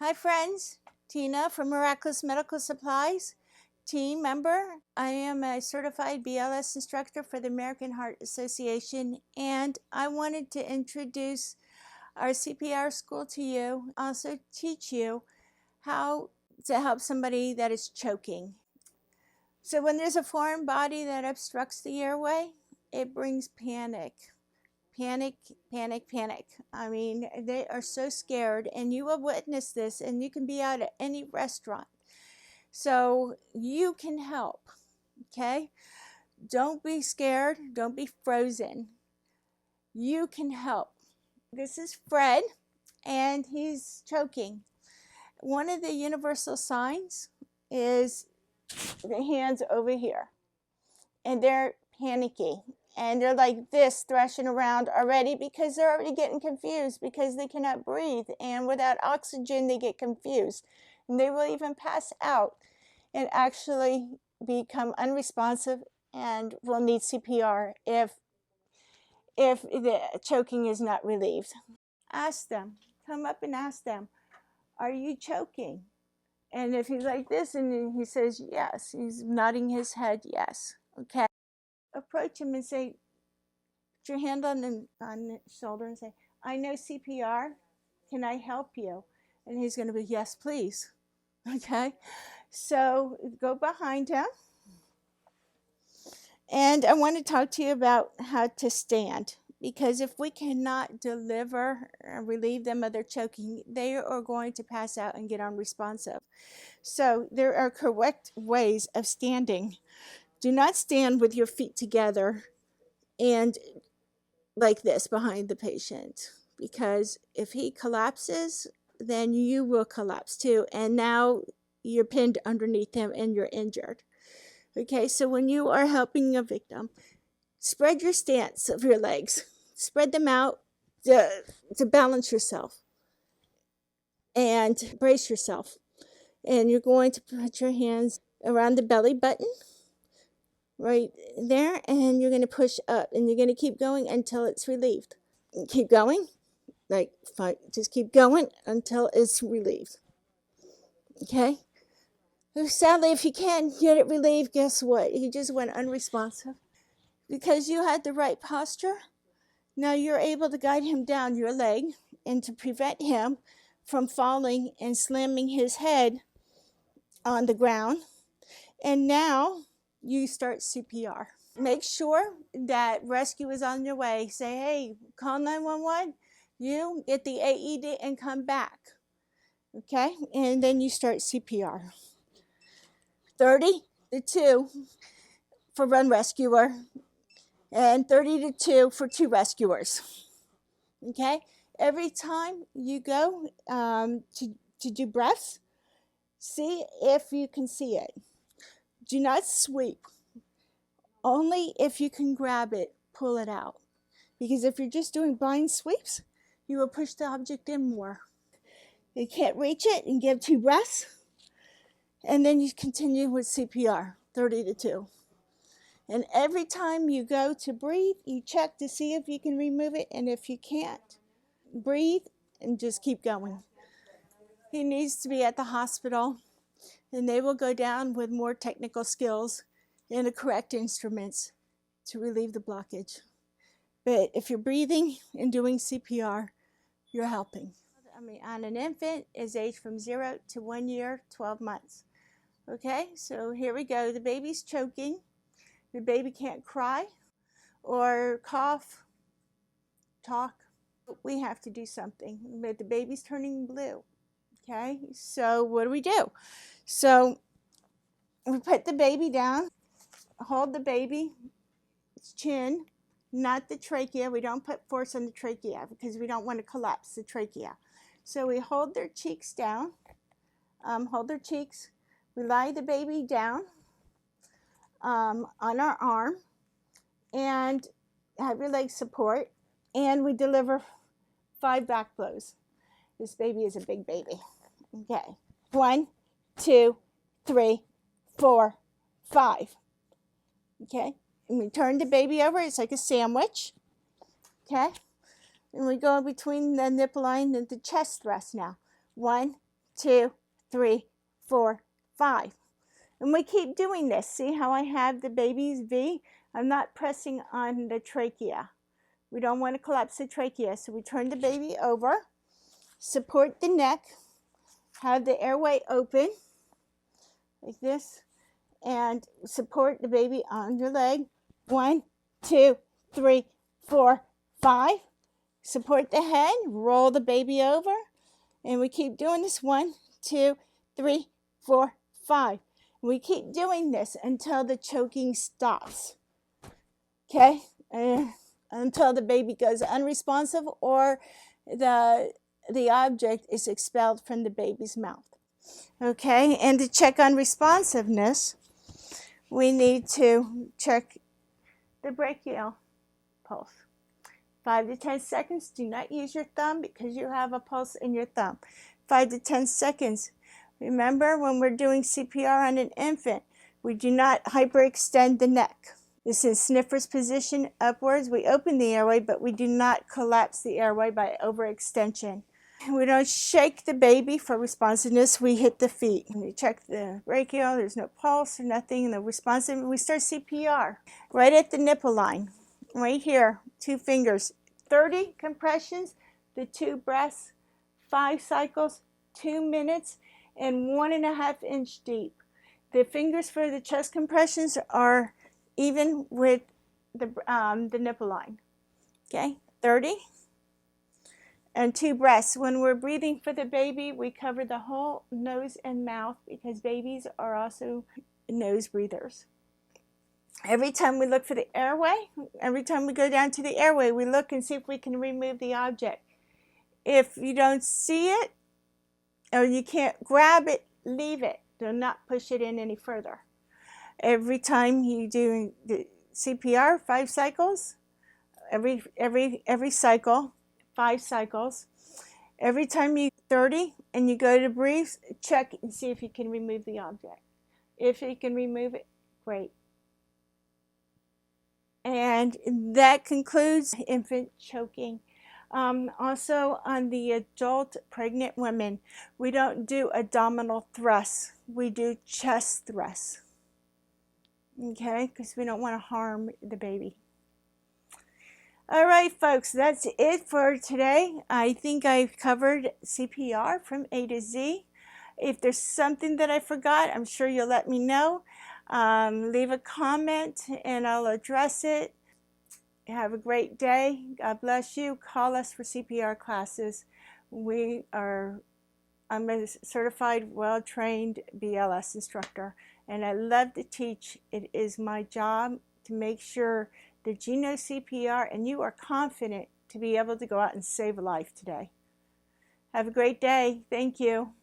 Hi friends, Tina from Miraculous Medical Supplies, team member. I am a certified BLS instructor for the American Heart Association, and I wanted to introduce our CPR school to you, also teach you how to help somebody that is choking. So when there's a foreign body that obstructs the airway, it brings panic. Panic, panic, panic. I mean, they are so scared, and you will witness this, and you can be out at any restaurant. So you can help, okay? Don't be scared. Don't be frozen. You can help. This is Fred, and he's choking. One of the universal signs is the hands over here, and they're panicky. And they're like this, thrashing around already because they're already getting confused because they cannot breathe. And without oxygen, they get confused. And they will even pass out and actually become unresponsive and will need CPR if the choking is not relieved. Ask them, come up and ask them, are you choking? And if he's like this and he says yes, he's nodding his head yes, okay. Approach him and say, put your hand on the shoulder and say, I know CPR. Can I help you? And he's going to be, yes, please. Okay. So go behind him. And I want to talk to you about how to stand. Because if we cannot deliver or relieve them of their choking, they are going to pass out and get unresponsive. So there are correct ways of standing. Do not stand with your feet together and like this behind the patient, because if he collapses, then you will collapse too, and now you're pinned underneath him and you're injured. Okay, so when you are helping a victim, spread your stance of your legs, spread them out to balance yourself and brace yourself. And you're going to put your hands around the belly button right there, and you're going to push up, and you're going to keep going until it's relieved. Keep going, like fine, just keep going until it's relieved. Okay. Sadly, if you can't get it relieved, guess what? He just went unresponsive. Because you had the right posture, now you're able to guide him down your leg and to prevent him from falling and slamming his head on the ground. And now you start CPR. Make sure that rescue is on your way. Say, hey, call 911. You get the AED and come back. Okay? And then you start CPR. 30 to 2 for one rescuer and 30 to 2 for 2 rescuers. Okay? Every time you go to do breaths, see if you can see it. Do not sweep. Only if you can grab it, pull it out. Because if you're just doing blind sweeps, you will push the object in more. You can't reach it and give 2 breaths. And then you continue with CPR, 30 to 2. And every time you go to breathe, you check to see if you can remove it. And if you can't, breathe and just keep going. He needs to be at the hospital, and they will go down with more technical skills and the correct instruments to relieve the blockage. But if you're breathing and doing CPR, you're helping. I mean, on an infant is aged from 0 to 1 year, 12 months. Okay, so here we go. The baby's choking. The baby can't cry or cough, talk. We have to do something. But the baby's turning blue. Okay, so what do? So we put the baby down, hold the baby's chin, not the trachea. We don't put force on the trachea because we don't want to collapse the trachea. So we hold their cheeks down, hold their cheeks. We lie the baby down on our arm and have your leg support, and we deliver 5 back blows. This baby is a big baby. Okay, 1, 2, 3, 4, 5. Okay, and we turn the baby over. It's like a sandwich. Okay, and we go between the nipple line and the chest thrust now. 1, 2, 3, 4, 5. And we keep doing this. See how I have the baby's V? I'm not pressing on the trachea. We don't want to collapse the trachea, so we turn the baby over, support the neck, have the airway open like this, and support the baby on your leg. 1, 2, 3, 4, 5. Support the head, roll the baby over, and we keep doing this. 1, 2, 3, 4, 5. We keep doing this until the choking stops. Okay? Until the baby goes unresponsive or the object is expelled from the baby's mouth. Okay? And to check on responsiveness, we need to check the brachial pulse. 5 to 10 seconds. Do not use your thumb because you have a pulse in your thumb. 5 to 10 seconds. Remember, when we're doing CPR on an infant, we do not hyperextend the neck. This is sniffer's position upwards. We open the airway, but we do not collapse the airway by overextension. We don't shake the baby for responsiveness. We hit the feet. We check the brachial. There's no pulse or nothing. And the responsive, we start CPR right at the nipple line, right here. 2 fingers. 30 compressions, the 2 breaths, 5 cycles, 2 minutes, and 1.5 inch deep. The fingers for the chest compressions are even with the nipple line. Okay, 30. And 2 breaths. When we're breathing for the baby, we cover the whole nose and mouth because babies are also nose breathers. Every time we look for the airway, every time we go down to the airway, we look and see if we can remove the object. If you don't see it or you can't grab it, leave it. Do not push it in any further. Every time you do the CPR, 5 cycles. Every cycle, 5 cycles. Every time you 30 and you go to breathe, check and see if you can remove the object. If you can remove it, great. And that concludes infant choking. Also, on the adult pregnant women, we don't do abdominal thrusts. We do chest thrusts. Okay, because we don't want to harm the baby. All right, folks, that's it for today. I think I've covered CPR from A to Z. If there's something that I forgot, I'm sure you'll let me know. Leave a comment and I'll address it. Have a great day. God bless you. Call us for CPR classes. I'm a certified, well-trained BLS instructor, and I love to teach. It is my job to make sure that you know CPR and you are confident to be able to go out and save a life today. Have a great day. Thank you.